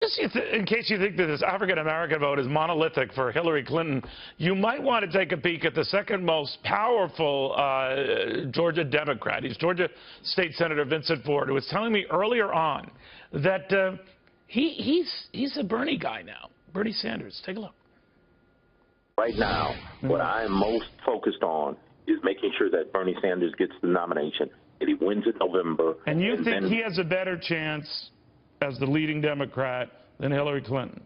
Just in case you think that this African-American vote is monolithic for Hillary Clinton, you might want to take a peek at the second most powerful Georgia Democrat. He's Georgia State Senator Vincent Ford, who was telling me earlier on that he's a Bernie guy now, Bernie Sanders. Take a look. Right now, what I am most focused on is making sure that Bernie Sanders gets the nomination, and he wins in November. And you think he has a better chance as the leading Democrat than Hillary Clinton?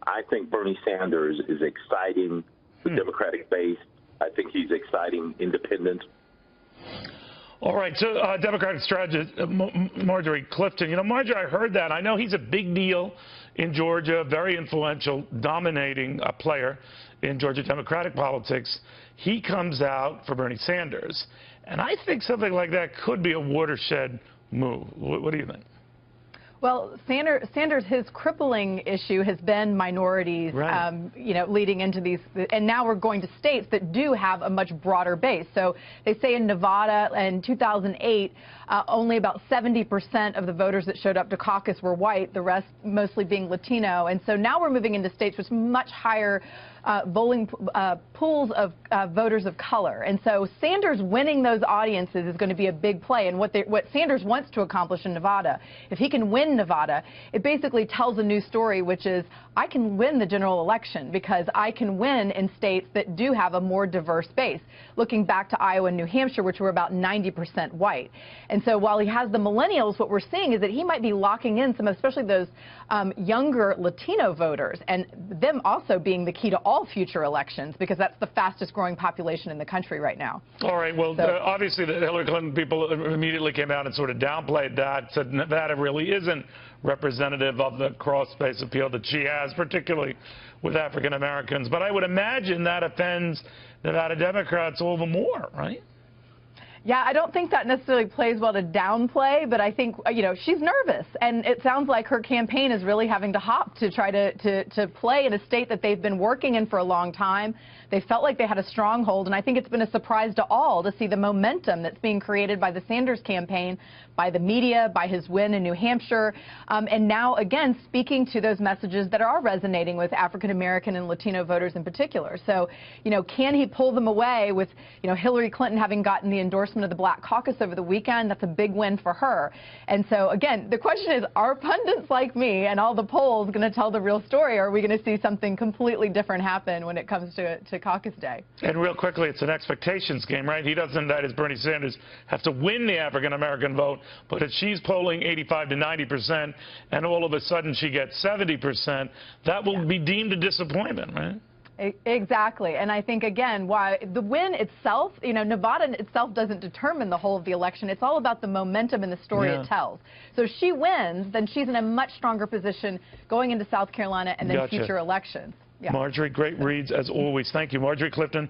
I think Bernie Sanders is exciting the Democratic base. I think he's exciting independents. All right, so Democratic strategist Marjorie Clifton. You know, Marjorie, I heard that. I know he's a big deal in Georgia, very influential, dominating player in Georgia Democratic politics. He comes out for Bernie Sanders, and I think something like that could be a watershed move. What do you think? Well, Sanders, his crippling issue has been minorities, right. You know, leading into these, and now we're going to states that do have a much broader base. So they say in Nevada in 2008, only about 70% of the voters that showed up to caucus were white, the rest mostly being Latino. And so now we're moving into states with much higher voting pools of voters of color. And so Sanders winning those audiences is going to be a big play. And what Sanders wants to accomplish in Nevada, if he can win Nevada, it basically tells a new story, which is I can win the general election because I can win in states that do have a more diverse base. Looking back to Iowa and New Hampshire, which were about 90% white. And so while he has the millennials, what we're seeing is that he might be locking in some, especially those younger Latino voters, and them also being the key to all future elections, because that's the fastest growing population in the country right now. All right, well, so, obviously the Hillary Clinton people immediately came out and sort of downplayed that, said Nevada really isn't representative of the cross-space appeal that she has, particularly with African Americans. But I would imagine that offends Nevada Democrats all the more, right? Yeah, I don't think that necessarily plays well to downplay, but I think, you know, she's nervous. And it sounds like her campaign is really having to hop to try to play in a state that they've been working in for a long time. They felt like they had a stronghold, and I think it's been a surprise to all to see the momentum that's being created by the Sanders campaign, by the media, by his win in New Hampshire, and now, again, speaking to those messages that are resonating with African-American and Latino voters in particular. So, you know, can he pull them away with, you know, Hillary Clinton having gotten the endorsement of the Black Caucus over the weekend? That's a big win for her. And so, again, the question is, are pundits like me and all the polls going to tell the real story, or are we going to see something completely different happen when it comes to caucus day? And real quickly, it's an expectations game, right? He doesn't, that is Bernie Sanders, have to win the African-American vote, but if she's polling 85 to 90% and all of a sudden she gets 70%, that will be deemed a disappointment, right? Exactly. And I think, again, why the win itself, you know, Nevada itself doesn't determine the whole of the election. It's all about the momentum and the story it tells. So if she wins, then she's in a much stronger position going into South Carolina and then future elections. Marjorie, great reads as always. Thank you. Marjorie Clifton.